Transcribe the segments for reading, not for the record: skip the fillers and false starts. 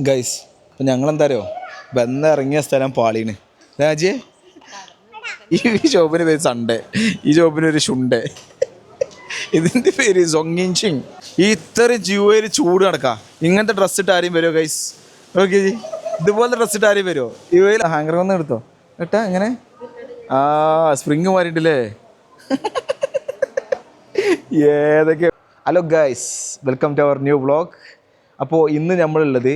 Guys ഇപ്പം ഞങ്ങളെന്താ അറിയോ വന്നിറങ്ങിയ സ്ഥലം പാളീന് രാജേ. ഈ ഷോപ്പിന് പേര് സൺഡേ, ഈ ഷോപ്പിന് ഒരു ഷുണ്ടേ, ഇതിൻ്റെ പേര് സൊങ്ങിൻഷിങ്. ഈ ഇത്രയും ജിയോയിൽ ചൂട് നടക്കാം. ഇങ്ങനത്തെ ഡ്രസ്സ് ഇട്ട് ആരെയും വരുമോ ഗൈസ്? ഓക്കെ ജി, ഇതുപോലത്തെ ഡ്രസ്സ് ഇട്ട് ആരെയും വരുമോ? യുഎയിൽ ഹാങ്കർ വന്ന് എടുത്തോ ഏട്ടാ. എങ്ങനെ സ്പ്രിങ് മാറിയിട്ടില്ലേ? ഏതൊക്കെ. Hello guys, welcome to our new vlog. അപ്പോൾ ഇന്ന് നമ്മളുള്ളത്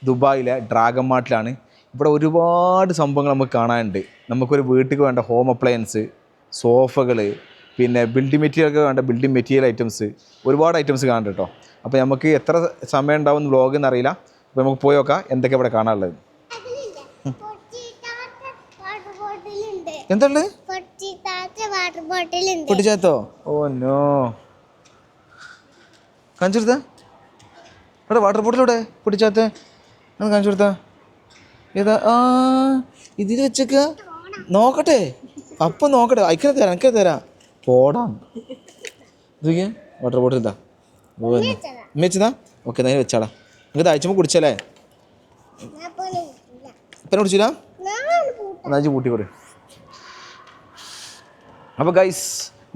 ദുബായിലെ ഡ്രാഗൺ മാർട്ടിലാണ്. ഇവിടെ ഒരുപാട് സംഭവങ്ങൾ നമുക്ക് കാണാനുണ്ട്. നമുക്കൊരു വീട്ടിലേക്ക് വേണ്ട ഹോം അപ്ലയൻസ്, സോഫകൾ, പിന്നെ ബിൽഡിംഗ് മെറ്റീരിയലൊക്കെ വേണ്ട ബിൽഡിംഗ് മെറ്റീരിയൽ ഐറ്റംസ്, ഒരുപാട് ഐറ്റംസ് കാണുന്നുണ്ട് കേട്ടോ. അപ്പോൾ നമുക്ക് എത്ര സമയം ഉണ്ടാവും വ്ളോഗ് എന്നറിയില്ല. അപ്പോൾ നമുക്ക് പോയി നോക്കാം എന്തൊക്കെ ഇവിടെ കാണാനുള്ളത്. എന്തുണ്ട് പൊട്ടിച്ചാത്തോ? ഓ നോ, കാണിച്ചു കൊടുത്താ ഇവിടെ വാട്ടർ ബോട്ടിലൂടെ പൊട്ടിച്ചാത്ത കാണിച്ചു കൊടുത്താ. ഏതാ? ഇതിൽ വെച്ചേക്ക നോക്കട്ടെ, അപ്പം നോക്കട്ടെ. അയക്കാൻ തരാം, എനിക്ക് തരാം. പോടാം. ഇതൊക്കെ വാട്ടർ ബോട്ടിൽ ഇതാ. ഓ വെച്ചതാ. ഓക്കെ, നേരെ വെച്ചാടാ. നിങ്ങൾക്ക് തയ്ച്ചുമ്പോൾ കുടിച്ചല്ലേ? ഇപ്പം കുടിച്ചില്ല, എന്നാ കൂട്ടി കൊടു. അപ്പോൾ ഗൈസ്,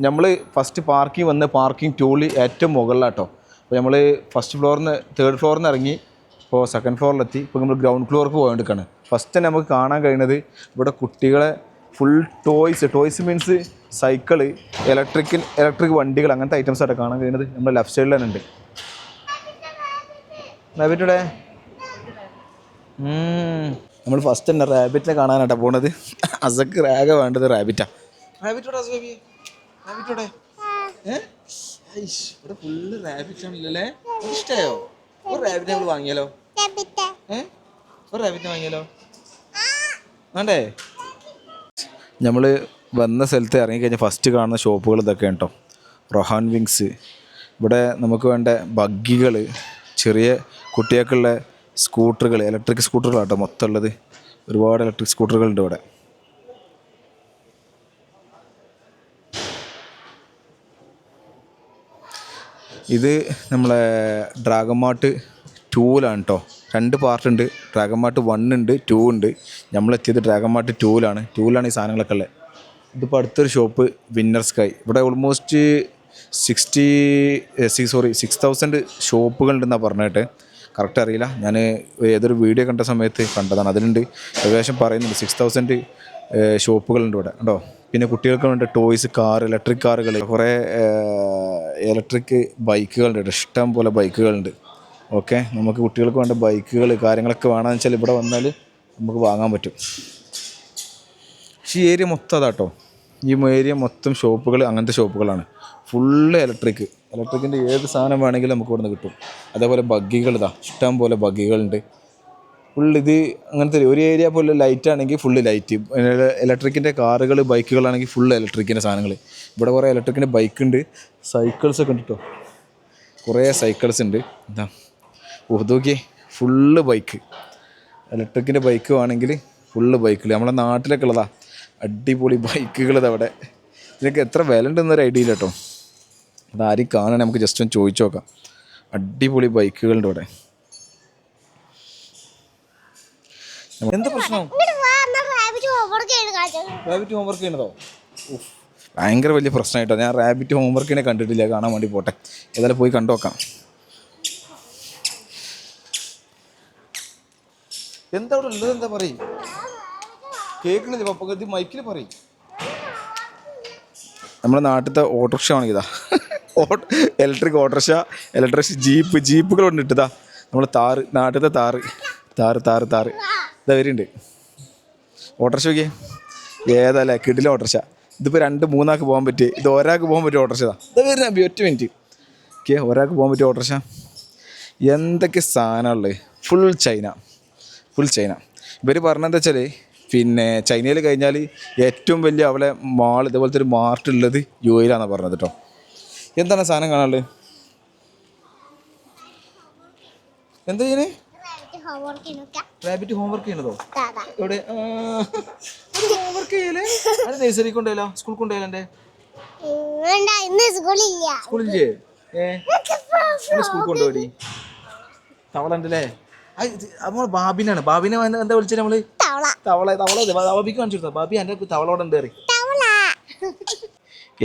നമ്മൾ ഫസ്റ്റ് പാർക്കിംഗ് വന്ന് പാർക്കിംഗ് ടൂളിൽ ഏറ്റവും മുകളിലാട്ടോ. അപ്പോൾ നമ്മൾ ഫസ്റ്റ് ഫ്ലോറിൽ നിന്ന് തേർഡ് ഫ്ലോറിൽ നിന്ന് ഇറങ്ങി ഇപ്പോൾ സെക്കൻഡ് ഫ്ലോറിലെത്തി. ഇപ്പോൾ നമ്മൾ ഗ്രൗണ്ട് ഫ്ലോർക്ക് പോകാണ്ടിരിക്കുകയാണ്. ഫസ്റ്റ് തന്നെ നമുക്ക് കാണാൻ കഴിയുന്നത് ഇവിടെ കുട്ടികളെ full toys means cycle, electric വണ്ടികൾ, അങ്ങനത്തെ ഐറ്റംസ് ആയിട്ട് കാണാൻ കഴിയുന്നത് നമ്മുടെ ലെഫ്റ്റ് സൈഡിൽ തന്നെ ഉണ്ട്. റാബിറ്റൂടെ നമ്മൾ ഫസ്റ്റ് തന്നെ റാബിറ്റിനെ കാണാനായിട്ടാണ് പോണത്. അസക്ക് റാഗ വേണ്ടത് റാബിറ്റാ. റാബിറ്റോടെ റാബിറ്റോടെ ഇവിടെ ഫുള്ള് റാബിറ്റ് ആണല്ലേ. ഇഷ്ടമായോ? ഒരു റാബിറ്റ് നമ്മൾ വാങ്ങിയാലോ? ഒരു റാബിറ്റ് വാങ്ങിയാലോ? വേണ്ടേ? നമ്മൾ വന്ന സ്ഥലത്ത് ഇറങ്ങിക്കഴിഞ്ഞാൽ ഫസ്റ്റ് കാണുന്ന ഷോപ്പുകൾ ഇതൊക്കെ കേട്ടോ. റൊഹാൻ വിങ്സ്, ഇവിടെ നമുക്ക് വേണ്ട ബഗ്ഗികൾ, ചെറിയ കുട്ടികൾക്കുള്ള സ്കൂട്ടറുകൾ, ഇലക്ട്രിക് സ്കൂട്ടറുകളാട്ടോ മൊത്തം ഉള്ളത്. ഒരുപാട് ഇലക്ട്രിക് സ്കൂട്ടറുകളുണ്ട് ഇവിടെ. ഇത് നമ്മളെ ഡ്രാഗൺ മാർട്ട് 2-ലാണ് കേട്ടോ. 2 പാർട്ടുണ്ട്. ഡ്രാഗൺ മാർട്ട് 1 ഉണ്ട്, 2 ഉണ്ട്. നമ്മളെത്തിയത് ഡ്രാഗൺ മാർട്ട് 2-ലാണ് ഈ സാധനങ്ങളൊക്കെ ഉള്ളത്. ഇതിപ്പോൾ അടുത്തൊരു ഷോപ്പ് വിന്നർ സ്കൈ. ഇവിടെ ഓൾമോസ്റ്റ് 6,000 ഷോപ്പുകളുണ്ടെന്നാണ് പറഞ്ഞിട്ട്. കറക്റ്റ് അറിയില്ല, ഞാൻ ഏതൊരു വീഡിയോ കണ്ട സമയത്ത് കണ്ടതാണ്. അതിലുണ്ട് ഏകദേശം പറയുന്നുണ്ട് 6,000 ഷോപ്പുകളുണ്ട് ഇവിടെ കേട്ടോ. പിന്നെ കുട്ടികൾക്ക് വേണ്ട ടോയ്സ്, ഇലക്ട്രിക് കാറുകൾ, കുറേ ഇലക്ട്രിക് ബൈക്കുകളുണ്ട്. ഇഷ്ടം പോലെ ബൈക്കുകളുണ്ട്. ഓക്കെ, നമുക്ക് കുട്ടികൾക്ക് വേണ്ട ബൈക്കുകൾ കാര്യങ്ങളൊക്കെ വേണമെന്ന് വെച്ചാൽ ഇവിടെ വന്നാൽ നമുക്ക് വാങ്ങാൻ പറ്റും. പക്ഷേ ഈ ഏരിയ മൊത്തം അതാട്ടോ. ഈ ഏരിയ മൊത്തം ഷോപ്പുകൾ, അങ്ങനത്തെ ഷോപ്പുകളാണ്. ഫുള്ള് ഇലക്ട്രിക്കിൻ്റെ ഏത് സാധനം വേണമെങ്കിലും നമുക്ക് ഇവിടെ നിന്ന് കിട്ടും. അതേപോലെ ബഗ്ഗികൾ, ഇഷ്ടം പോലെ ബഗ്ഗികളുണ്ട്. ഫുൾ ഇത് അങ്ങനത്തെ ഒരു ഏരിയ പോലെ. ലൈറ്റ് ആണെങ്കിൽ ഫുള്ള് ലൈറ്റ്, ഇലക്ട്രിക്കിൻ്റെ കാറുകൾ, ബൈക്കുകളാണെങ്കിൽ ഫുള്ള് ഇലക്ട്രിക്കിൻ്റെ സാധനങ്ങൾ. ഇവിടെ കുറേ ഇലക്ട്രിക്കിൻ്റെ ബൈക്കുണ്ട്, സൈക്കിൾസൊക്കെ ഉണ്ട് കേട്ടോ. കുറേ സൈക്കിൾസ് ഉണ്ട്. എന്താ നോക്കിയേ, ഫുള്ള് ബൈക്ക്. ഇലക്ട്രിക്കിൻ്റെ ബൈക്ക് വേണമെങ്കിൽ ഫുള്ള് ബൈക്കിൽ. നമ്മളെ നാട്ടിലൊക്കെ ഉള്ളതാ അടിപൊളി ബൈക്കുകൾ ഇതവിടെ. ഇതിനൊക്കെ എത്ര വില ഉണ്ടെന്നൊരു ഐഡിയ ഇല്ല കേട്ടോ. അതാരും കാണാൻ നമുക്ക് ജസ്റ്റ് ഒന്ന് ചോദിച്ചു നോക്കാം. അടിപൊളി ബൈക്കുകളുണ്ട് ഇവിടെ. എന്താ പ്രശ്നം? റാബിറ്റ് ഹോംവർക്ക് ചെയ്യണതോ? ഭയങ്കര വലിയ പ്രശ്നമായിട്ടോ. ഞാൻ റാബിറ്റ് ഹോംവർക്കിനെ കണ്ടിട്ടില്ല, കാണാൻ വേണ്ടി പോട്ടെ. ഏതായാലും പോയി കണ്ടു നോക്കാം. എന്താ അവിടെ ഉള്ളത്? എന്താ പറയും? കേൾക്കണില്ല പപ്പ, ഇത് മൈക്കിൽ പറയും. നമ്മുടെ നാട്ടിലത്തെ ഓട്ടോറിക്ഷ ആണെങ്കിൽ ഇതാ, ഇലക്ട്രിക് ഓട്ടോറിക്ഷ, ഇലക്ട്രിക് ജീപ്പുകൾ കൊണ്ടിട്ടതാ. നമ്മൾ നാട്ടിലത്തെ താറ് ഇതാ വരുന്നുണ്ട്. ഓട്ടോറിക്ഷ നോക്കിയേ, ഏതല്ലേ കിടില ഓട്ടോറിക്ഷ. ഇതിപ്പോൾ 2-3 ആൾക്ക് പോകാൻ പറ്റിയ, ഇത് ഒരാൾക്ക് പോകാൻ പറ്റിയ ഓട്ടോറിക്ഷ ഇതാ വരുന്ന. ഒറ്റ മിനിറ്റ്. ഓക്കെ, ഒരാൾക്ക് പോകാൻ പറ്റിയ ഓട്ടോറിക്ഷ. എന്തൊക്കെ സാധനമുള്ളത്? Full China. ഇവർ പറഞ്ഞതെന്താ വെച്ചാൽ, പിന്നെ ചൈനയിൽ കഴിഞ്ഞാൽ ഏറ്റവും വലിയ അവളെ മാൾ, ഇതുപോലത്തെ ഒരു മാർട്ട് ഉള്ളത് യുഎയിലാണെന്നാണ് പറഞ്ഞത് കേട്ടോ. എന്താണ് സാധനം കാണാനുള്ളത്? എന്താ ചെയ്യണേ? റാബിറ്റ് ഹോംവർക്ക് ചെയ്യണതോ? എവിടെ ഹോംവർക്ക് ചെയ്യലേ? അത് നഴ്സറി കൊണ്ടുപോയല്ലോ, സ്കൂൾ കൊണ്ടുപോയാലോ? എൻ്റെ സ്കൂളില്ലേ? സ്കൂൾ കൊണ്ടുപോയി തവള ഉണ്ടല്ലേ? നമ്മൾ ബാബിനാണ്. ബാബിനെ എന്താ വിളിച്ചത് നമ്മള്? തവള. ബാബിക്ക് കാണിച്ചു കൊടുത്താ. ബാബി എൻ്റെ തവളോടെ ഉണ്ട് കയറി.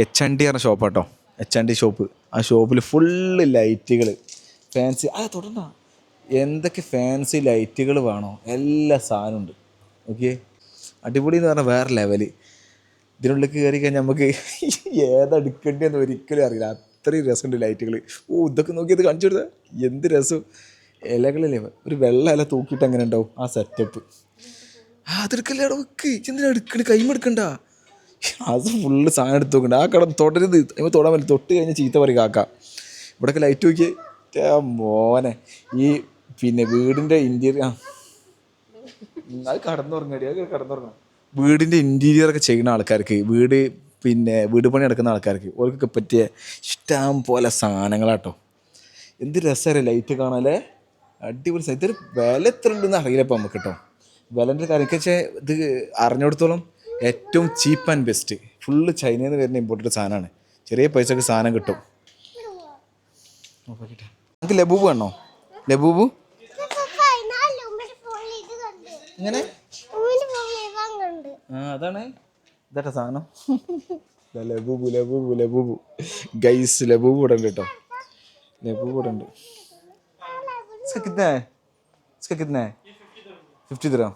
HND പറഞ്ഞ ഷോപ്പാട്ടോ, HND ഷോപ്പ്. ആ ഷോപ്പിൽ ഫുള്ള് ലൈറ്റുകൾ, ഫാൻസി. തൊടണ്ട, എന്തൊക്കെ ഫാൻസി ലൈറ്റുകൾ വേണോ എല്ലാ സാധനവും ഉണ്ട്. ഓക്കെ, അടിപൊളി എന്ന് പറഞ്ഞാൽ വേറെ ലെവല്. ഇതിനുള്ളിൽ കയറി കഴിഞ്ഞാൽ നമുക്ക് ഏതെടുക്കേണ്ടതെന്ന് ഒരിക്കലും അറിയില്ല. അത്രയും രസമുണ്ട് ലൈറ്റുകൾ. ഇതൊക്കെ നോക്കിയത് കാണിച്ചു കൊടുത്താൽ എന്ത് രസം. ഇലകളില്ലേ, ഒരു വെള്ള ഇല തൂക്കിയിട്ട് അങ്ങനെ ഉണ്ടാവും ആ സെറ്റപ്പ്. അതെടുക്കല്ലേ വെക്ക്, എന്തിനാ എടുക്കണ? കൈമെടുക്കണ്ട, അത് ഫുള്ള് സാധനം എടുത്ത് നോക്കണ്ട. ആ കട തൊടരുത്, നമ്മൾ തൊടാൻ പറ്റില്ല. തൊട്ട് കഴിഞ്ഞാൽ ചീത്ത പറയും കാക്ക. ഇവിടെയൊക്കെ ലൈറ്റ് നോക്കിയേ മോനെ. ഈ പിന്നെ വീടിൻ്റെ ഇൻറ്റീരിയർ, അത് കടന്നുറങ്ങണം. വീടിൻ്റെ ഇൻറ്റീരിയറൊക്കെ ചെയ്യുന്ന ആൾക്കാർക്ക്, വീട് പണി നടക്കുന്ന ആൾക്കാർക്ക് ഓർക്കൊക്കെ പറ്റിയ ഇഷ്ടം പോലെ സാധനങ്ങളാട്ടോ. എന്ത് രസമല്ലേ ലൈറ്റ് കാണാല്ലേ, അടിപൊളി. ഇതൊരു വില എത്ര ഉണ്ടെന്ന് അറിയില്ല ഇപ്പം നമുക്ക് കേട്ടോ. വിലൻ്റെ കാര്യം വെച്ചാൽ ഇത് അറിഞ്ഞിടത്തോളം ഏറ്റവും ചീപ്പ് ആൻഡ് ബെസ്റ്റ്. ഫുള്ള് ചൈനയിൽ നിന്ന് വരുന്ന ഇമ്പോർട്ടൻ്റ് സാധനമാണ്. ചെറിയ പൈസക്ക് സാധനം കിട്ടും. നമുക്ക് ലബൂബ് വേണോ? ലബൂബ് ഇങ്ങനെ അതാണ് ഇതട്ടെ സാധനം. ലബൂബ് ഗൈസ്, ലബൂബ് ഇവിടെ ഉണ്ട് കേട്ടോ. ലബൂബ് ഇവിടെ ഉണ്ട്. കിतना है? 50 ദിർഹം.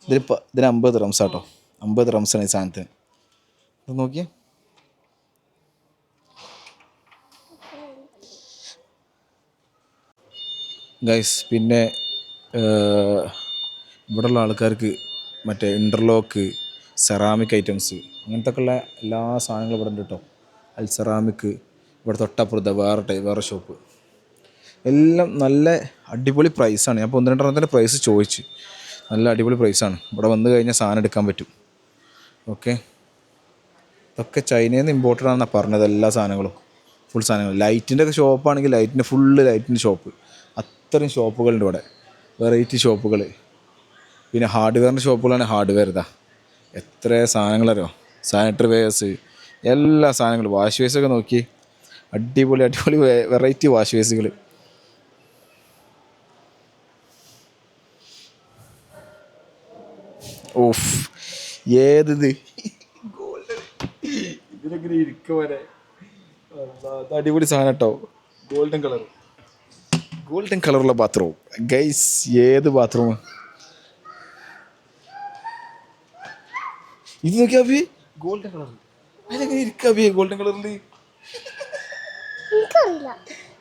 ഇതിന് 50 ദിർഹംസ് ആട്ടോ. 50 ദിർഹംസാണ് ഈ സാധനത്തിന്. ഇത് നോക്കിയേ. ഗൈസ്, പിന്നെ ഇവിടെയുള്ള ആൾക്കാർക്ക് മറ്റേ ഇൻ്റർലോക്ക്, സെറാമിക് ഐറ്റംസ്, അങ്ങനത്തെ ഒക്കെ ഉള്ള എല്ലാ സാധനങ്ങളും ഇവിടെ ഉണ്ട് കേട്ടോ. സെറാമിക്. ഇവിടെ തൊട്ടപ്പുറത്ത് വേറെ ഷോപ്പ്. എല്ലാം നല്ല അടിപൊളി പ്രൈസാണ്. ഞാൻ ഇപ്പോൾ 1-2 പ്രൈസ് ചോദിച്ചു. നല്ല അടിപൊളി പ്രൈസാണ്. ഇവിടെ വന്നു കഴിഞ്ഞാൽ സാധനം എടുക്കാൻ പറ്റും. ഓക്കെ, ഇതൊക്കെ ചൈനയിൽ നിന്ന് ഇമ്പോർട്ടഡ് ആണെന്നാണ് പറഞ്ഞത്. എല്ലാ സാധനങ്ങളും, ഫുൾ സാധനങ്ങൾ. ലൈറ്റിൻ്റെ ഒക്കെ ഷോപ്പാണെങ്കിൽ ഫുള്ള് ലൈറ്റിൻ്റെ ഷോപ്പ്. അത്രയും ഷോപ്പുകളുണ്ട് ഇവിടെ, വെറൈറ്റി ഷോപ്പുകൾ. പിന്നെ ഹാർഡ്വെയറിൻ്റെ ഷോപ്പുകളാണ്. ഹാർഡ്വെയർ ഇതാ എത്ര സാധനങ്ങളറിയോ. സാനിറ്ററി വെയർസ്, എല്ലാ സാധനങ്ങളും. വാഷ് ബേസൊക്കെ നോക്കി, അടിപൊളി വെറൈറ്റി വാഷ് ബേസുകൾ. ഓഫ്, ഏതിത് ഇതിനെങ്ങനെ ഇരിക്കുവാനെ. അടിപൊളി സാധനം കേട്ടോ. ഗോൾഡൻ കളറുള്ള ബാത്റൂം ഗൈസ്. ഏത് ബാത്റൂം ഇത് നോക്കിയാ ബി, ഗോൾഡൻ കളർ. അതിനെങ്ങനെ ഇരിക്കാ ബി ഗോൾഡൻ കളറിൽ?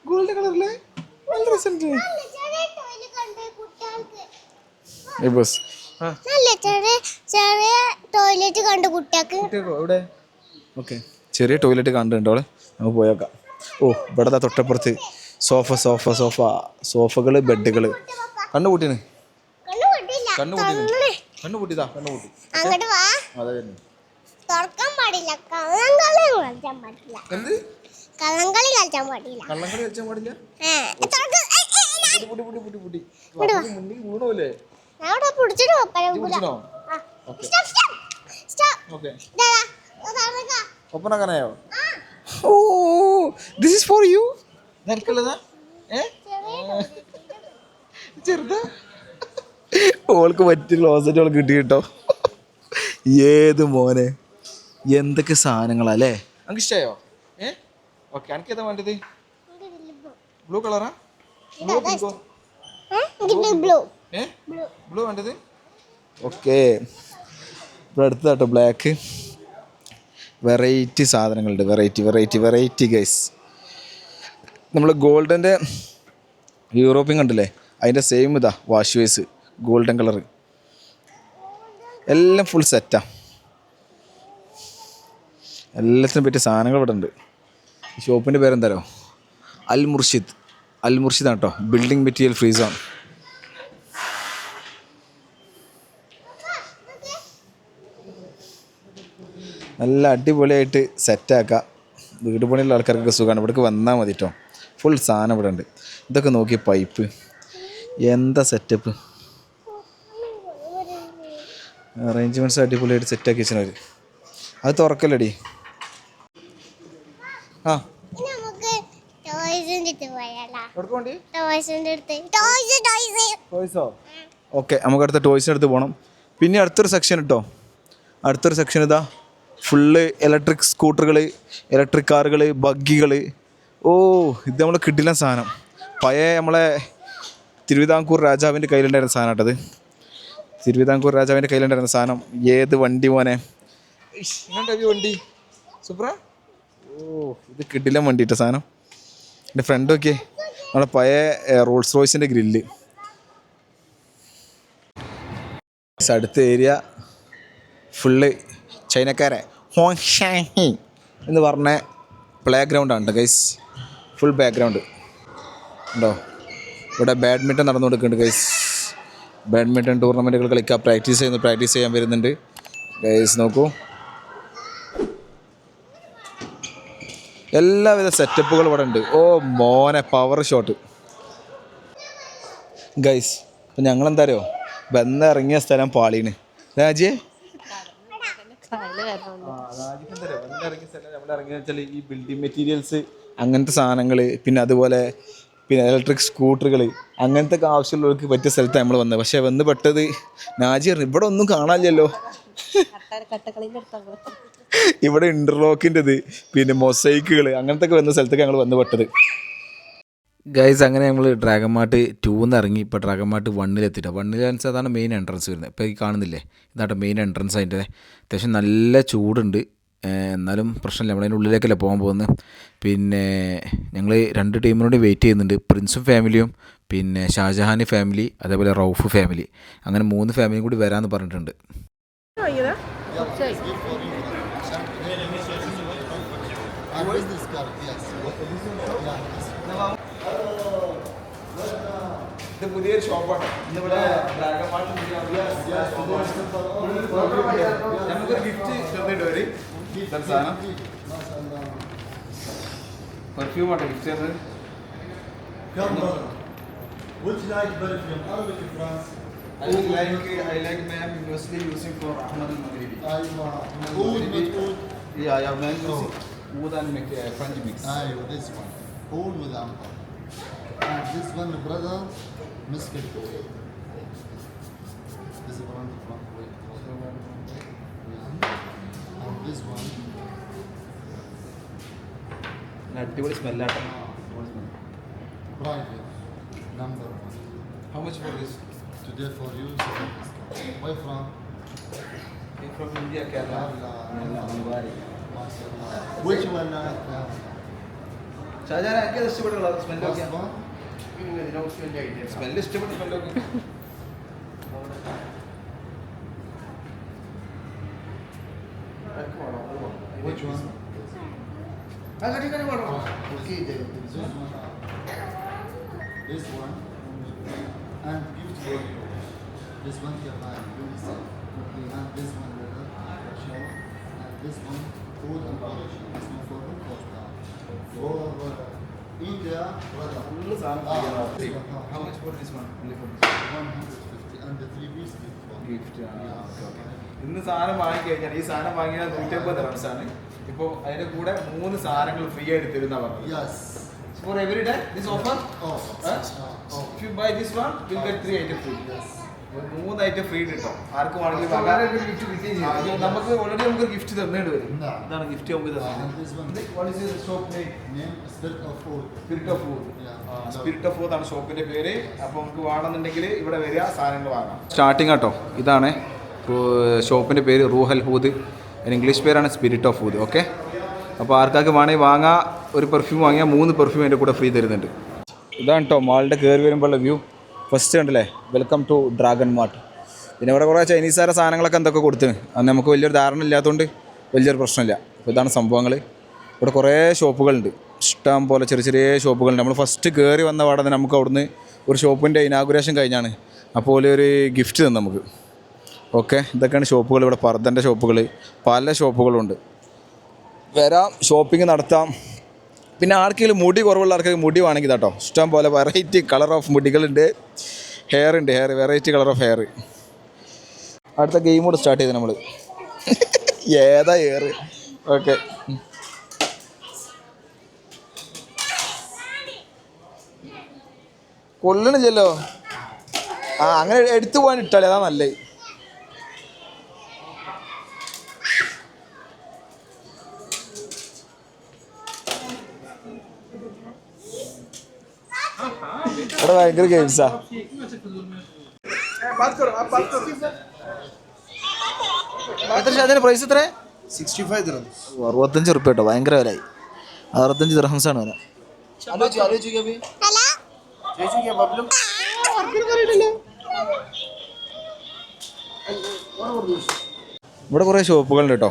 ഗോൾഡൻ കളറില് നല്ല രസമുണ്ട്. ചെറിയ ടോയ്ലറ്റ് കണ്ടുണ്ടോ? നമുക്ക് പോയേക്കാം. ഇവിടെ തൊട്ടപ്പുറത്ത് സോഫകള്, ബെഡുകള്. കണ്ണുകൂട്ടി. ഒപ്പനക്കാനായോ? ഓ, ദിസ് ഈസ് ഫോർ യു. ചെറുതാ, ഓൾക്ക് പറ്റിയ ക്ലോസറ്റ് ഓൾക്ക് കിട്ടി കേട്ടോ. ഏത് മോനെ, എന്തൊക്കെ സാധനങ്ങളല്ലേ. നമുക്ക് ഇഷ്ടമായോ? ഓക്കെ, എനിക്ക് ഏതാ വേണ്ടത്? ബ്ലൂ കളറാ? ബ്ലൂ വേണ്ടത്? ഓക്കെ, ഇവിടെ അടുത്തതാട്ടോ ബ്ലാക്ക്. വെറൈറ്റി സാധനങ്ങളുണ്ട്, വെറൈറ്റി ഗൈസ്. നമ്മൾ ഗോൾഡൻ്റെ യൂറോപ്യൻ കണ്ടില്ലേ, അതിൻ്റെ സെയിം ഇതാ വാഷ് ബേസ്, ഗോൾഡൻ കളർ. എല്ലാം ഫുൾ സെറ്റാ. എല്ലാത്തിനും പറ്റിയ സാധനങ്ങൾ ഇവിടെ ഉണ്ട്. ഈ ഷോപ്പിൻ്റെ പേരെന്താരോ? അൽ മുർഷിദ് ആണ് കേട്ടോ. ബിൽഡിംഗ് മെറ്റീരിയൽ ഫ്രീസാണ്. നല്ല അടിപൊളിയായിട്ട് സെറ്റാക്കാം. വീട് പണിയുള്ള ആൾക്കാർക്കൊക്കെ സുഖമാണ്. ഇവിടേക്ക് വന്നാൽ മതി കേട്ടോ. ഫുൾ സാധനം ഇവിടെ ഉണ്ട്. ഇതൊക്കെ നോക്കി പൈപ്പ്, എന്താ സെറ്റപ്പ്. അറേഞ്ച്മെൻറ്റ്സ് അടിപൊളിയായിട്ട് സെറ്റാക്കി വെച്ചവർ. അത് തുറക്കല്ലടി. ടോയ്സോ? ഓക്കെ, നമുക്ക് അടുത്ത ടോയ്സിന് അടുത്ത് പോകണം. പിന്നെ അടുത്തൊരു സെക്ഷൻ കേട്ടോ, അടുത്തൊരു സെക്ഷൻ ഇതാ ഫുള്ള് ഇലക്ട്രിക് സ്കൂട്ടറുകൾ, ഇലക്ട്രിക് കാറുകൾ, ബഗ്ഗികൾ. ഓ, ഇത് നമ്മൾ കിട്ടില്ല സാധനം. പഴയ നമ്മളെ തിരുവിതാംകൂർ രാജാവിൻ്റെ കയ്യിലുണ്ടായിരുന്ന സാധനം കേട്ടത്. തിരുവിതാംകൂർ രാജാവിൻ്റെ കയ്യിലുണ്ടായിരുന്ന സാധനം. ഏത് വണ്ടി മോനെ, വണ്ടി സൂപ്പറാ. ഓ, ഇത് കിട്ടില്ല വണ്ടിയിട്ട സാധനം. എൻ്റെ ഫ്രണ്ട് നോക്കിയേ, നമ്മളെ പഴയ റോൾസ് റോയ്സിൻ്റെ ഗ്രില്ല്. അടുത്ത ഏരിയ ഫുള്ള് ചൈനക്കാരെ ഹോങ്ഷാങ് എന്ന് പറഞ്ഞ പ്ലേ ഗ്രൗണ്ടാണ് ഗൈസ്. ഫുൾ ബാക്ക്ഗ്രൗണ്ട് ഉണ്ടോ? ഇവിടെ ബാഡ്മിൻ്റൺ നടന്നുകൊടുക്കുന്നുണ്ട് ഗൈസ്. ബാഡ്മിൻ്റൺ ടൂർണമെൻറ്റുകൾ കളിക്കാൻ പ്രാക്ടീസ് ചെയ്യാൻ വരുന്നുണ്ട് ഗൈസ്. നോക്കൂ, എല്ലാവിധ സെറ്റപ്പുകളും ഇവിടെ ഉണ്ട്. ഓ മോനെ, പവർ ഷോട്ട് ഗൈസ്. അപ്പം ഞങ്ങളെന്താ അറിയോ, വന്നിറങ്ങിയ സ്ഥലം പാളീന്. രാജേ നമ്മളിറങ്ങിയ വെച്ചാൽ ഈ ബിൽഡിംഗ് മെറ്റീരിയൽസ് അങ്ങനത്തെ സാധനങ്ങൾ, പിന്നെ അതുപോലെ പിന്നെ ഇലക്ട്രിക് സ്കൂട്ടറുകൾ, അങ്ങനത്തെ ഒക്കെ ആവശ്യമുള്ളവർക്ക് പറ്റിയ സ്ഥലത്താണ് നമ്മൾ വന്നത്. പക്ഷേ വന്ന് പെട്ടത് നാജി പറഞ്ഞു ഇവിടെ ഒന്നും കാണാനില്ലല്ലോ. ഇവിടെ ഇൻ്റർലോക്കിൻ്റെത് പിന്നെ മൊസൈക്കുകൾ അങ്ങനത്തെ ഒക്കെ വന്ന സ്ഥലത്തൊക്കെ ഞങ്ങൾ വന്ന് പെട്ടത് ഗൈസ്. അങ്ങനെ ഞങ്ങൾ ഡ്രാഗൺ മാർട്ട് 2 ഇറങ്ങി. ഇപ്പോൾ ഡ്രാഗൺ മാർട്ട് 1 1 അതാണ് മെയിൻ എൻട്രൻസ് വരുന്നത്. ഇപ്പോൾ ഈ കാണുന്നില്ലേ, ഇതാട്ടെ മെയിൻ എൻട്രൻസ്. അതിൻ്റെ അത്യാവശ്യം നല്ല ചൂടുണ്ട്, എന്നാലും പ്രശ്നമില്ല, നമ്മളതിൻ്റെ ഉള്ളിലേക്കല്ലേ പോകാൻ പോകുന്നത്. പിന്നെ ഞങ്ങൾ 2 ടീമിനോട് വെയിറ്റ് ചെയ്യുന്നുണ്ട്. പ്രിൻസും ഫാമിലിയും, പിന്നെ ഷാജഹാൻ ഫാമിലി, അതേപോലെ റൌഫ് ഫാമിലി, അങ്ങനെ 3 ഫാമിലിയും കൂടി വരാമെന്ന് പറഞ്ഞിട്ടുണ്ട്. ഇത് പുതിയൊരു ഷോപ്പാണ്. ഇന്നിവിടെ ഡ്രാഗൺ മാർട്ട് നമുക്കൊരു ഗിഫ്റ്റ് തന്നിട്ട് വരും. സാധനം പെർഫ്യൂം ആട്ടോ ഗിഫ്റ്റ് തന്നത്. I like ma'am mostly using for Ahmad al-Maghribi. Oud. Yeah, man using oud and French mix. This one. Oud with amber. And this one, brother, misket oud. This is one from and this one. അടിപൊളി സ്മെല്ലാട്ടോ. Private. Number 1. How much for this? Today for you, where from? From India, Kerala. Which one? Shajan എനിക്ക് ഇഷ്ടപ്പെട്ടുള്ള സ്മെല്ലൊക്കെ. First one? Smell ഇഷ്ടപ്പെട്ട സ്മെല്ലൊക്കെ. Which one? Okay, this one. And gift for you. This one can buy. And this one shower. And this one food and polish. This one for Costa. For India, brother. How much for this one? Only for this 150 and the 3-piece gift for gift. ഇന്ന് സാധനം വാങ്ങിക്കഴിഞ്ഞാൽ ഈ സാധനം വാങ്ങിയാൽ 150 റംസാണ്. ഇപ്പോൾ അതിൻ്റെ കൂടെ 3 സാധനങ്ങൾ free ആയിട്ട് തരുന്ന പറഞ്ഞത്. Yes. For every day, this offer? If you buy this one, you'll get 3 items free. Yes. 3 items free കിട്ടും. ആർക്കും വേണമെങ്കിൽ വാങ്ങാം. നമുക്ക് ഓൾറെഡി നമുക്ക് ഗിഫ്റ്റ് തന്നിട്ട് വരും. ഇതാണ് ഗിഫ്റ്റ് നമുക്ക് തന്നത്. What is your shop name? Spirit of Food. Spirit of Food. Spirit of Food ആണ് ഷോപ്പിൻ്റെ പേര്. അപ്പോൾ നമുക്ക് വേണമെന്നുണ്ടെങ്കിൽ ഇവിടെ വരിക, സാധനങ്ങൾ വാങ്ങാം. സ്റ്റാർട്ടിങ് കേട്ടോ, ഇതാണ് ഷോപ്പിൻ്റെ പേര് റൂഹൽ ഹൂദ്. ഇംഗ്ലീഷ് പേരാണ് സ്പിരിറ്റ് ഓഫ് ഫൂഡ്. ഓക്കെ, അപ്പോൾ ആർക്കാർക്ക് വേണമെങ്കിൽ വാങ്ങാം. ഒരു പെർഫ്യൂം വാങ്ങിയാൽ 3 പെർഫ്യൂം അതിൻ്റെ കൂടെ ഫ്രീ തരുന്നുണ്ട്. ഇതാണ് കേട്ടോ മാളിൻ്റെ കയറി വരുമ്പോഴുള്ള വ്യൂ. ഫസ്റ്റ് കണ്ടല്ലേ, വെൽക്കം ടു ഡ്രാഗൺ മാർട്ട്. പിന്നെ ഇവിടെ കുറേ ചൈനീസുകാരുടെ സാധനങ്ങളൊക്കെ എന്തൊക്കെ കൊടുത്ത് അത് നമുക്ക് വലിയൊരു ധാരണ ഇല്ലാത്തതുകൊണ്ട് വലിയൊരു പ്രശ്നമില്ല. അപ്പോൾ ഇതാണ് സംഭവങ്ങൾ. ഇവിടെ കുറേ ഷോപ്പുകളുണ്ട്, ഇഷ്ടം പോലെ ചെറിയ ചെറിയ ഷോപ്പുകളുണ്ട്. നമ്മൾ ഫസ്റ്റ് കയറി വന്ന പാടെ നമുക്ക് അവിടുന്ന് ഒരു ഷോപ്പിൻ്റെ ഇനാഗുറേഷൻ കഴിഞ്ഞാണ്. അപ്പോൾ ഒരു ഗിഫ്റ്റ് തന്നു നമുക്ക്. ഓക്കെ, ഇതൊക്കെയാണ് ഷോപ്പുകൾ. ഇവിടെ പർദ്ദൻ്റെ ഷോപ്പുകൾ, പല ഷോപ്പുകളുണ്ട്. വരാം, ഷോപ്പിംഗ് നടത്താം. പിന്നെ ആർക്കെങ്കിലും മുടി കുറവുള്ള ആർക്കെങ്കിലും മുടി വേണമെങ്കിൽ കേട്ടോ, ഇഷ്ടം പോലെ വെറൈറ്റി കളർ ഓഫ് മുടികളുണ്ട്. ഹെയർ ഉണ്ട്, വെറൈറ്റി കളർ ഓഫ് ഹെയർ. അടുത്ത ഗെയിം കൂടെ സ്റ്റാർട്ട് ചെയ്ത് നമ്മൾ ഏതാ ഹെയർ. ഓക്കെ, കൊല്ലണില്ലല്ലോ. ആ അങ്ങനെ എടുത്തു പോകാൻ ഇട്ടാലേ അതാ നല്ലത്. ഇവിടെ ഭയങ്കര ഗെയിംസാ. അതിന് പ്രൈസ് എത്ര? 65 dirhams. 65 റുപ്യ കേട്ടോ. ഭയങ്കര വിലയായി. 65 ദിർഹംസാണ് വില. ഇവിടെ കുറേ ഷോപ്പുകളുണ്ട് കേട്ടോ.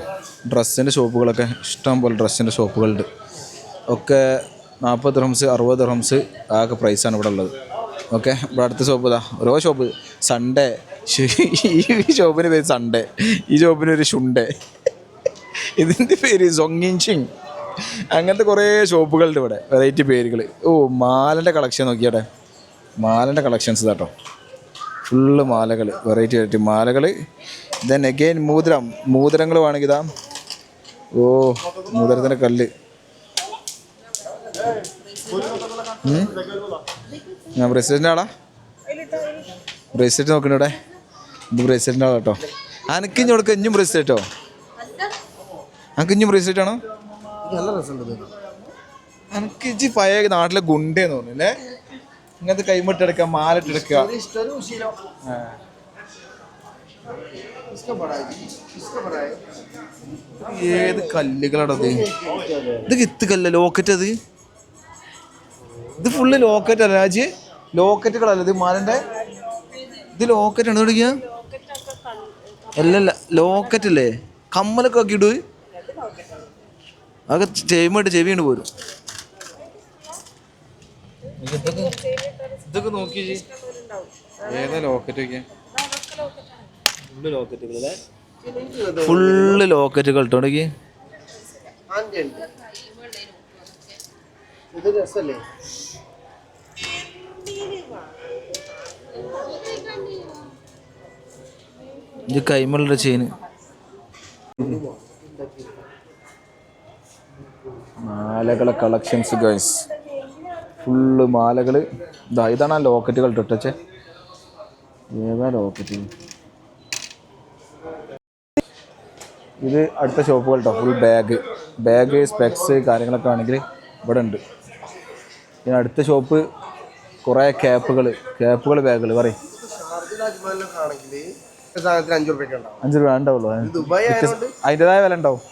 ഡ്രസ്സിൻ്റെ ഷോപ്പുകളൊക്കെ ഇഷ്ടം പോലെ ഡ്രസ്സിൻ്റെ ഷോപ്പുകളുണ്ട്. ഒക്കെ 40 ദിർഹംസ് 60 ദിർഹംസ് ആകെ പ്രൈസാണ് ഇവിടെ ഉള്ളത്. ഓക്കെ, ഇവിടെ അടുത്ത ഷോപ്പ് ഇതാ. ഓരോ ഷോപ്പ് സൺഡേ. ഈ ഷോപ്പിന് പേര് സൺഡേ, ഈ ഷോപ്പിന് പേര് ഷുണ്ടേ, ഇതിൻ്റെ പേര് സൊങ്ങിൻഷിങ്. അങ്ങനത്തെ കുറേ ഷോപ്പുകളുണ്ട് ഇവിടെ, വെറൈറ്റി പേരുകൾ. ഓ, മാലൻ്റെ കളക്ഷൻ നോക്കിയാട്ടെ. മാലൻ്റെ കളക്ഷൻസ് ഇതാട്ടോ. ഫുള്ള് മാലകൾ, വെറൈറ്റി വെറൈറ്റി മാലകൾ. ദെൻ അഗെയിൻ മോതിരങ്ങൾ വേണമെങ്കിൽ ഇതാ. ഓ, മോതിരത്തിൻ്റെ കല്ല്. ഞാൻ ബ്രേസ്ലെറ്റിൻ്റെ ആളാ. ബ്രേസ്ലെറ്റ് നോക്കണ ഇവിടെ. ഇത് ബ്രേസ്ലെറ്റിൻ്റെ ആളാ കേട്ടോ. അനക്കിഞ്ഞ് കൊടുക്ക. ഇഞ്ഞും ബ്രേസ്ലെറ്റോ? അനക്കിഞ്ഞും ബ്രേസ്ലെറ്റ് ആണോ? എനിക്ക് ഇജ്ജ് പഴയ നാട്ടിലെ ഗുണ്ടേന്ന് തോന്നുന്നല്ലേ. ഇങ്ങനത്തെ കൈമിട്ടെടുക്കുക, മാലിട്ടെടുക്കുക. ഏത് കല്ലുകളാണത്? ഇത് കിത്ത് കല്ല. ലോക്കറ്റ്. അത് ഇത് ഫുള്ള് ലോക്കറ്റ് അല്ല രാജ്? ലോക്കറ്റുകളല്ല ഇത് മാലിൻ്റെ. ഇത് ലോക്കറ്റ് ആണ് തുടങ്ങിയ. അല്ലല്ല, ലോക്കറ്റ് അല്ലേ? കമ്മലൊക്കെ ആക്കിയിട്ട് അതൊക്കെ ചെവിയുണ്ട്, ചെവിയുണ്ട് പോരും. ഇതൊക്കെ നോക്കി ഏതാ ലോക്കറ്റ് ഒക്കെ? ഫുള്ള് ലോക്കറ്റുകൾ ഇട്ടോണ്ടെങ്കിൽ. ഇത് കൈമുള്ള ചെയിന്. മാലകളെ കളക്ഷൻസ് ഗൈസ്. ഫുള്ള് മാലകൾ. ഇതാണ് ആ ലോക്കറ്റുകൾ ഇട്ടേ. ഏതാ ലോക്കറ്റ്? ഇത് അടുത്ത ഷോപ്പുകൾ കേട്ടോ. ഫുൾ ബാഗ് സ്പെക്സ് കാര്യങ്ങളൊക്കെ ആണെങ്കിൽ ഇവിടെ ഉണ്ട്. പിന്നെ അടുത്ത ഷോപ്പ് കുറേ ക്യാപ്പുകൾ ബാഗുകൾ പറയും. 5 രൂപ ഉണ്ടാവുള്ളൂ. അതിൻ്റെതായ വില ഉണ്ടാവും.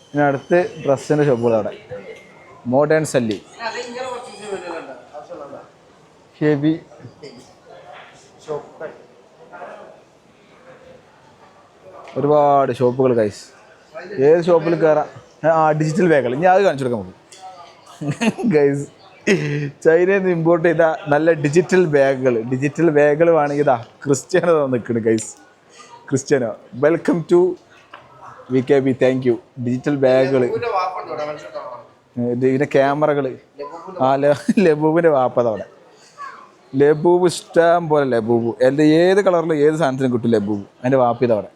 പിന്നെ അടുത്ത് ഡ്രസ്സിൻ്റെ ഷോപ്പുകൾ അവിടെ. മോഡേൺ സല്ലി, ഹെവി. ഒരുപാട് ഷോപ്പുകൾ ഗൈസ്. ഏത് ഷോപ്പിൽ കയറാം. ഡിജിറ്റൽ ബാഗുകൾ ഞാൻ അത് കാണിച്ചു കൊടുക്കാം നമുക്ക് ഗൈസ്. ചൈനയിൽ നിന്ന് ഇമ്പോർട്ട് ചെയ്ത നല്ല ഡിജിറ്റൽ ബാഗുകൾ വേണമെങ്കിൽ ഇതാ ക്രിസ്ത്യാനോ നിൽക്കുന്നു guys. Cristiano, welcome to VKB. Thank you. Digital ബാഗുകൾ, ഇതിൻ്റെ ക്യാമറകൾ. ആ ലബൂബിൻ്റെ വാപ്പതവിടെ. ലബൂബ് ഇഷ്ടം പോലെ ലബൂബ്. എൻ്റെ ഏത് കളറിലും ഏത് സാധനത്തിനും കിട്ടും ലബൂബ്. അതിൻ്റെ വാപ്പ ഇതവിടെ.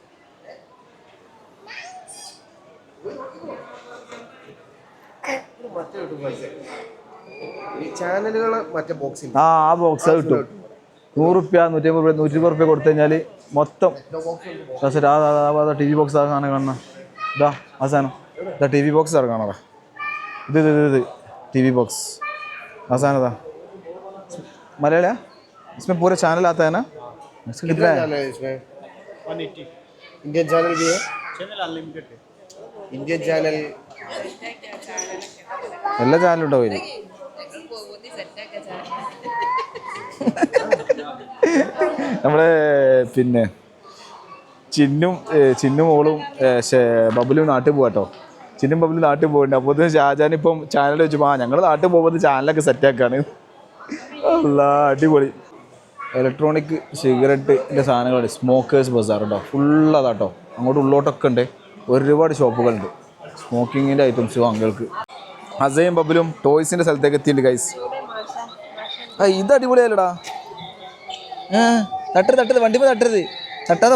ആ ബോക്സ് കിട്ടും. 100 റുപ്യ 150 റുപ്യ 120 റുപ്യ കൊടുത്തു കഴിഞ്ഞാൽ മൊത്തം TV ബോക്സ് സാധനം കാണണം. ഇതാ ആ സാധനം. ഇതാ TV ബോക്സ് ഇറങ്ങാണോ? ഇത് TV बॉक्स आसान था। मलयाला इसमें पूरे चैनल आता है ना? इसका कितना है इसमें? 180। इंडियन चैनल भी है? चैनल अनलिमिटेड है। इंडियन चैनल എല്ലാ ചാനലും ഉണ്ടാവും ഇതിൽ. നമ്മളെ പിന്നെ ചിന്നും മോളും ബബുലും നാട്ടിൽ പോകാട്ടോ. ചിന്നും ബബുലും നാട്ടിൽ പോകണ്ട. അപ്പോൾ ഷാജാൻ ഇപ്പം ചാനൽ വെച്ചപ്പോൾ ഞങ്ങൾ നാട്ടിൽ പോകുമ്പോൾ ചാനലൊക്കെ സെറ്റാക്കാണ്. അല്ല അടിപൊളി. ഇലക്ട്രോണിക് സിഗരറ്റിൻ്റെ സാധനങ്ങളുണ്ട്. സ്മോക്കേഴ്സ് ബസാർ ഉണ്ടോ, ഫുള്ളതാട്ടോ. അങ്ങോട്ട് ഉള്ളോട്ടൊക്കെ ഉണ്ട്. ഒരുപാട് ഷോപ്പുകളുണ്ട് സ്മോക്കിങ്ങിൻ്റെ ഐറ്റംസ് വാങ്ങുകൾക്ക്. അസയും ബബുലും ടോയ്സിൻ്റെ സ്ഥലത്തേക്ക് എത്തിയിട്ടുണ്ട് ഗൈസ്. ഇത് അടിപൊളിയല്ലടാ. തട്ടരുത് വണ്ടിപ്പോൾ തട്ടാതെ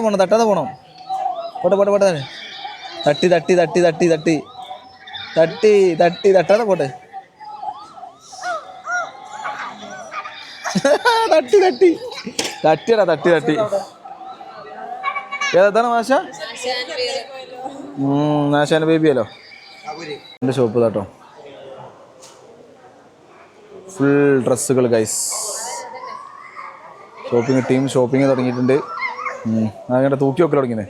പോണം. പോട്ടെ തട്ടാതെ പോട്ടെ. തട്ടി തട്ടി തട്ടിയടാ തട്ടി ഏതാണ് മാഷ നാശാന ബേബിയല്ലോ എൻ്റെ ഷോപ്പ് കേട്ടോ ഫുൾ ഡ്രസ്സുകൾ ഗൈസ് ഷോപ്പിംഗ് തുടങ്ങിയിട്ടുണ്ട് അങ്ങനെ തൂക്കി വെക്കൽ തുടങ്ങിയത്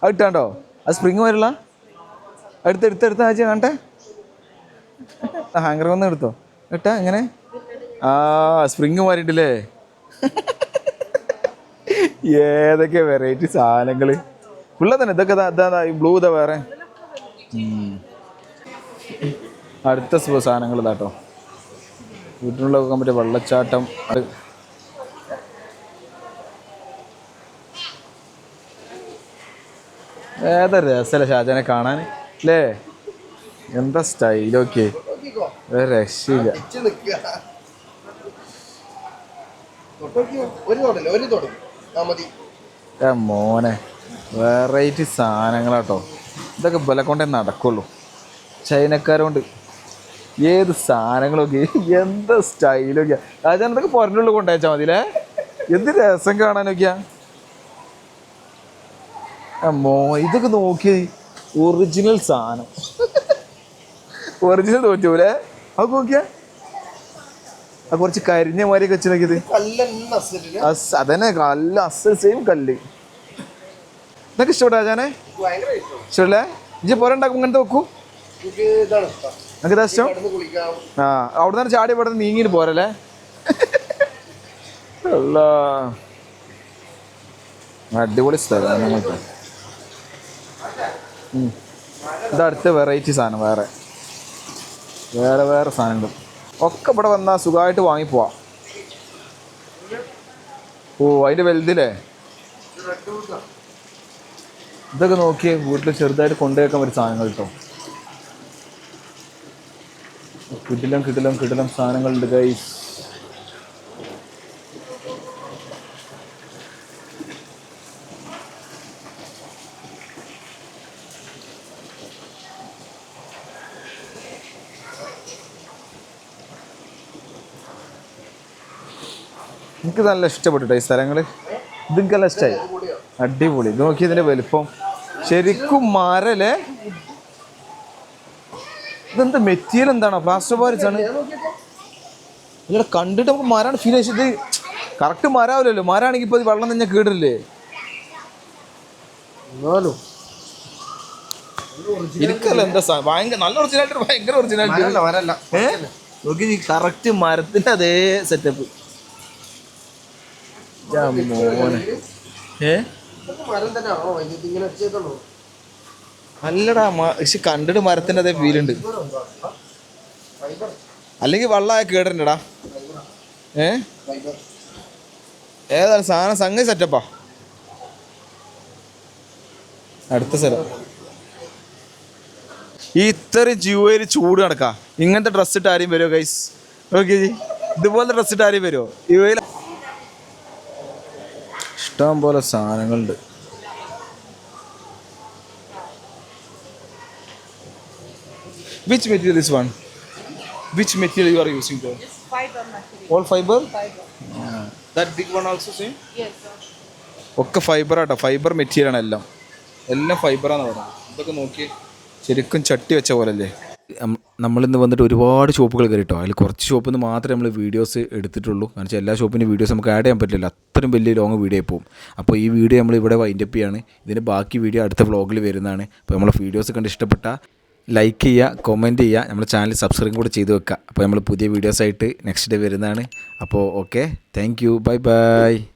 അത് ഇട്ടാണ്ടോ അത് സ്പ്രിങ് വരില്ല എടുത്ത് ആഴ്ച കാണട്ടെ ഹാങ്കർ വന്ന് എടുത്തോ ഇട്ടാ എങ്ങനെ സ്പ്രിങ് മാറിയിട്ടില്ലേ ഏതൊക്കെ വെറൈറ്റി സാധനങ്ങൾ ഉള്ള തന്നെ ഇതൊക്കെ ഈ ബ്ലൂ ഇതാ വേറെ അടുത്ത സാധനങ്ങൾ ഇതാട്ടോ വീട്ടിലുള്ള വെക്കാൻ പറ്റിയ വെള്ളച്ചാട്ടം ഏതാ രസമല്ലേ ഷാജാനെ കാണാൻ അല്ലേ എന്താ സ്റ്റൈലൊക്കെ ഒരു രക്ഷയില്ല മോനെ വെറൈറ്റി സാധനങ്ങളാട്ടോ ഇതൊക്കെ ബല കൊണ്ടേ നടക്കുള്ളൂ ചൈനക്കാരോണ്ട് ഏത് സാധനങ്ങളൊക്കെ എന്താ സ്റ്റൈലൊക്കെയാ ഷാജാൻ ഇതൊക്കെ പുറത്തുള്ള കൊണ്ടുവച്ചാൽ മതിയില്ലേ എന്ത് രസം കാണാനൊക്കെയാ ഇതൊക്കെ നോക്കി ഒറിജിനൽ സാധനം ഒറിജിനൽ തോറ്റൂലേ അത് നോക്കിയാ ആ കുറച്ച് കരിഞ്ഞ മാതിരിയൊക്കെ വെച്ച് നോക്കിയത് അതന്നെ കല്ല് അസൽ സെയിം കല്ല് ഇതൊക്കെ ഇഷ്ടപ്പെട്ടോ രാജാനെ ഇഷ്ടമല്ലേ ഇജ്ജ് പോരണ്ടാക്കും ഇങ്ങനത്തെ വെക്കൂ നമുക്ക് ഇതാ ഇഷ്ടം അവിടെ നിന്ന് ചാടി ഇവിടെ നീങ്ങിട്ട് പോരല്ലേ അടിപൊളി സ്ഥലം നമുക്ക് ഇതടുത്ത വെറൈറ്റി സാധനം വേറെ സാധനങ്ങൾ ഒക്കെ ഇവിടെ വന്നാൽ സുഖമായിട്ട് വാങ്ങിപ്പോവാം അതിൻ്റെ വലുതില്ലേ ഇതൊക്കെ നോക്കിയേ വീട്ടിൽ ചെറുതായിട്ട് കൊണ്ടുവയ്ക്കാൻ പറ്റിയ സാധനങ്ങൾ കേട്ടോ കിടിലം സാധനങ്ങളുണ്ട് ഗൈസ് എനിക്ക് നല്ല ഇഷ്ടപ്പെട്ടു ഈ സ്ഥലങ്ങൾ ഇതെനിക്കെല്ലാം ഇഷ്ടമായി അടിപൊളി ഇത് നോക്കി ഇതിൻ്റെ വലിപ്പം ശരിക്കും മരല്ലേ ഇതെന്താ മെറ്റീരിയൽ എന്താണോ പ്ലാസ്റ്റർ പാരിച്ചാണ് ഇവിടെ കണ്ടിട്ട് നമുക്ക് മരമാണ് ഫീൽ ചെയ്ത് കറക്റ്റ് മരാവില്ലല്ലോ മരമാണെങ്കിൽ ഇപ്പോൾ വെള്ളം തന്നെ കേടില്ലേ എനിക്കല്ല എന്താ ഭയങ്കര നല്ല ഒറിജിനാലിറ്റി ഭയങ്കര ഒറിജിനാലിറ്റി നോക്കി കറക്റ്റ് മരത്തിൻ്റെ അതേ സെറ്റപ്പ് മോനെ അല്ലടാ പക്ഷെ കണ്ടിട്ട് മരത്തിൻ്റെ അതേ ഫീലുണ്ട് അല്ലെങ്കിൽ വെള്ളമായ കേടണ്ടടാ ഏതാണ് സാധനം സംഗതി സെറ്റപ്പാ അടുത്ത സ്ഥലം ഈ ഇത്രയും ജ്യൂവലി ചൂട് നടക്കാം ഇങ്ങനത്തെ ഡ്രസ്സ് ഇട്ട് ആരെയും വരുമോ ഗൈസ് ഓക്കെ ഇതുപോലത്തെ ഡ്രസ്സ് ഇട്ട് ആരെയും വരുമോ ഇവയിൽ ഇഷ്ടം പോലെ സാധനങ്ങളുണ്ട് Which material is one? Which material you are using there? It's fiber material. All fiber? Fiber. That big one also same? Yes, sir. ഒക്കെ ഫൈബറാട്ടോ ഫൈബർ മെറ്റീരിയലാണ് എല്ലാം ഫൈബറാന്ന് പറയുന്നത് ഇതൊക്കെ നോക്കി ശരിക്കും ചട്ടി വെച്ച പോലല്ലേ നമ്മളിന്ന് വന്നിട്ട് ഒരുപാട് ഷോപ്പുകൾ കയറിട്ടോ അതിൽ കുറച്ച് ഷോപ്പിൽ നിന്ന് മാത്രമേ നമ്മൾ വീഡിയോസ് എടുത്തിട്ടുള്ളൂ കാരണം വെച്ചാൽ എല്ലാ ഷോപ്പിൻ്റെ വീഡിയോസ് നമുക്ക് ആഡ് ചെയ്യാൻ പറ്റില്ല അത്രയും വലിയ ലോങ് വീഡിയോ പോകും അപ്പോൾ ഈ വീഡിയോ നമ്മൾ ഇവിടെ വൈൻഡപ്പ് ചെയ്യാണ് ഇതിൻ്റെ ബാക്കി വീഡിയോ അടുത്ത വ്ളോഗിൽ വരുന്നതാണ് അപ്പോൾ നമ്മളെ വീഡിയോസ് കണ്ട് ഇഷ്ടപ്പെട്ട ലൈക്ക് ചെയ്യുക കമൻറ്റ് ചെയ്യുക നമ്മുടെ ചാനൽ സബ്സ്ക്രൈബ് കൂടെ ചെയ്ത് വെക്കുക അപ്പോൾ നമ്മൾ പുതിയ വീഡിയോസായിട്ട് നെക്സ്റ്റ് ഡേ വരുന്നതാണ് അപ്പോൾ ഓക്കെ താങ്ക് യു ബൈ